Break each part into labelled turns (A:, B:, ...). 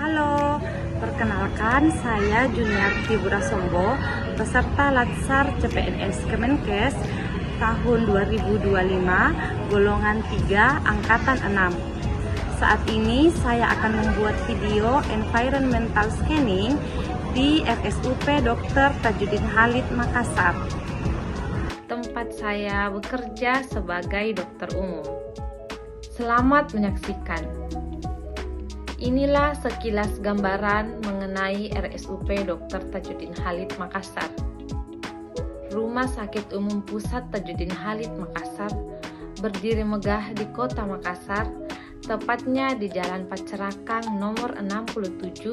A: Halo, perkenalkan saya Juniarti Burasombo, peserta Latsar CPNS Kemenkes tahun 2025, golongan 3, angkatan 6. Saat ini saya akan membuat video environmental scanning di RSUP Dr. Tajudin Halid Makassar. Tempat saya bekerja sebagai dokter umum. Selamat menyaksikan. Inilah sekilas gambaran mengenai RSUP Dr. Tajudin Halid Makassar. Rumah Sakit Umum Pusat Tajudin Halid Makassar berdiri megah di Kota Makassar, tepatnya di Jalan Pacerakang nomor 67,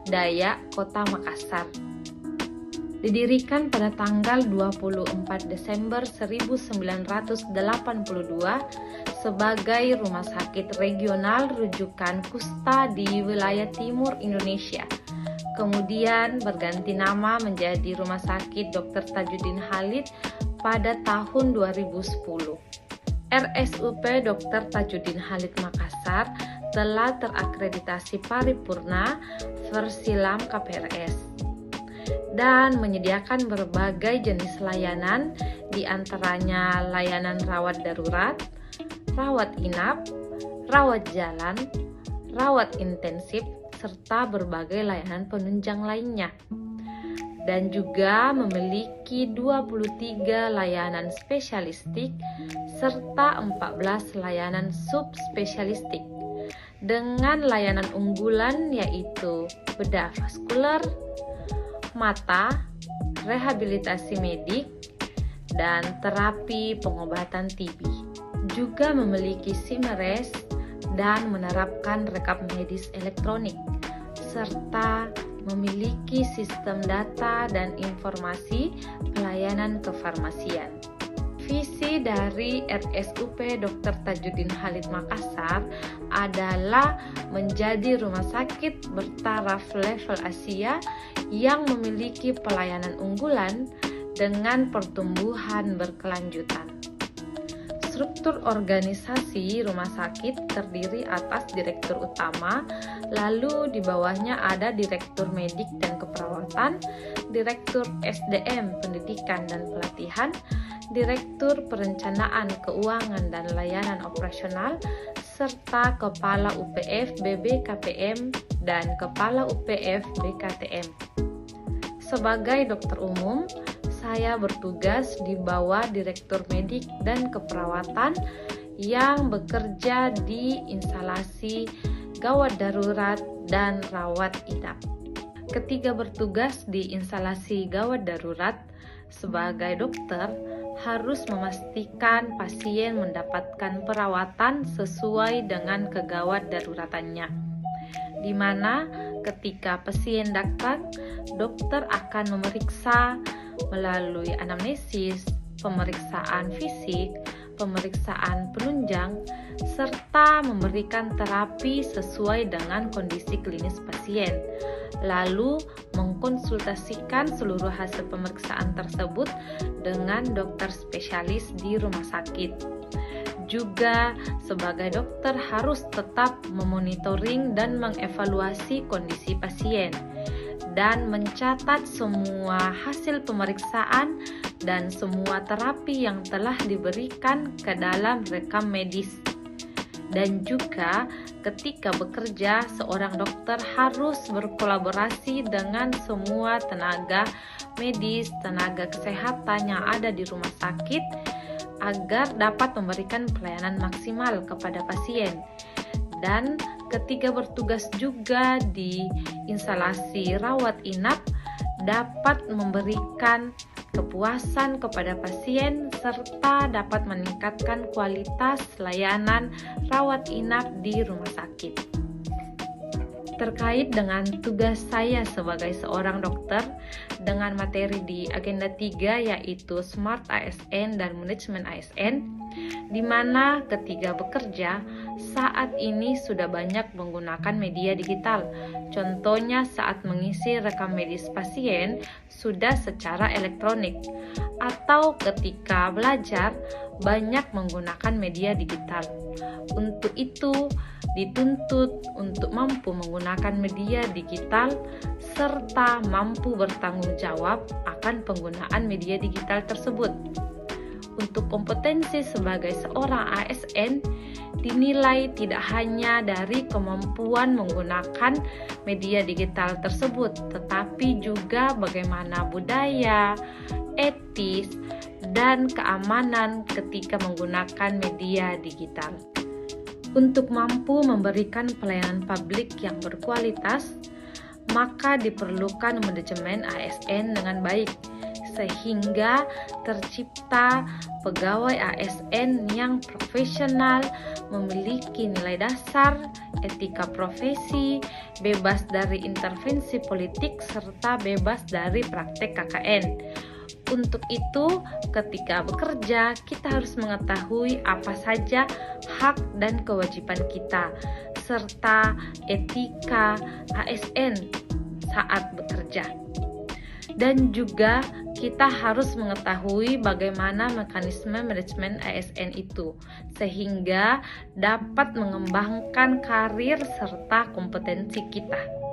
A: Dayak, Kota Makassar. Didirikan pada tanggal 24 Desember 1982 sebagai rumah sakit regional rujukan kusta di wilayah timur Indonesia. Kemudian berganti nama menjadi Rumah Sakit Dr. Tajudin Halid pada tahun 2010. RSUP Dr. Tajudin Halid Makassar telah terakreditasi paripurna Versilam KPRS dan menyediakan berbagai jenis layanan, di antaranya layanan rawat darurat, rawat inap, rawat jalan, rawat intensif, serta berbagai layanan penunjang lainnya. Dan juga memiliki 23 layanan spesialistik serta 14 layanan subspesialistik dengan layanan unggulan yaitu bedah vaskuler, mata, rehabilitasi medik, dan terapi pengobatan TB. Juga memiliki SIMRES dan menerapkan rekap medis elektronik, serta memiliki sistem data dan informasi pelayanan kefarmasian. Visi dari RSUP Dr. Tajudin Halid Makassar adalah menjadi rumah sakit bertaraf level Asia yang memiliki pelayanan unggulan dengan pertumbuhan berkelanjutan. Struktur organisasi rumah sakit terdiri atas direktur utama, lalu di bawahnya ada direktur medik dan keperawatan, direktur SDM pendidikan dan pelatihan, direktur perencanaan keuangan dan layanan operasional, serta kepala UPF BBKPM dan kepala UPF BKTM. Sebagai dokter umum, saya bertugas di bawah direktur medik dan keperawatan yang bekerja di instalasi gawat darurat dan rawat inap. Ketika bertugas di instalasi gawat darurat, sebagai dokter harus memastikan pasien mendapatkan perawatan sesuai dengan kegawat daruratannya, di mana ketika pasien datang, dokter akan memeriksa melalui anamnesis, pemeriksaan fisik, pemeriksaan penunjang, serta memberikan terapi sesuai dengan kondisi klinis pasien. Lalu mengkonsultasikan seluruh hasil pemeriksaan tersebut dengan dokter spesialis di rumah sakit. Juga sebagai dokter harus tetap memonitoring dan mengevaluasi kondisi pasien dan mencatat semua hasil pemeriksaan dan semua terapi yang telah diberikan ke dalam rekam medis. Dan juga ketika bekerja, seorang dokter harus berkolaborasi dengan semua tenaga medis, tenaga kesehatan yang ada di rumah sakit agar dapat memberikan pelayanan maksimal kepada pasien. Dan ketika bertugas juga di instalasi rawat inap, dapat memberikan kepuasan kepada pasien serta dapat meningkatkan kualitas layanan rawat inap di rumah sakit. Terkait dengan tugas saya sebagai seorang dokter dengan materi di agenda 3 yaitu Smart ASN dan Manajemen ASN, di mana ketika bekerja saat ini sudah banyak menggunakan media digital. Contohnya saat mengisi rekam medis pasien sudah secara elektronik, atau ketika belajar banyak menggunakan media digital. Untuk itu, dituntut untuk mampu menggunakan media digital serta mampu bertanggung jawab akan penggunaan media digital tersebut. Untuk kompetensi sebagai seorang ASN dinilai tidak hanya dari kemampuan menggunakan media digital tersebut, tetapi juga bagaimana budaya, etis, dan keamanan ketika menggunakan media digital. Untuk mampu memberikan pelayanan publik yang berkualitas, maka diperlukan manajemen ASN dengan baik, sehingga tercipta pegawai ASN yang profesional, memiliki nilai dasar, etika profesi, bebas dari intervensi politik, serta bebas dari praktek KKN. Untuk itu, ketika bekerja, kita harus mengetahui apa saja hak dan kewajiban kita, serta etika ASN saat bekerja. Dan juga kita harus mengetahui bagaimana mekanisme manajemen ASN itu, sehingga dapat mengembangkan karir serta kompetensi kita.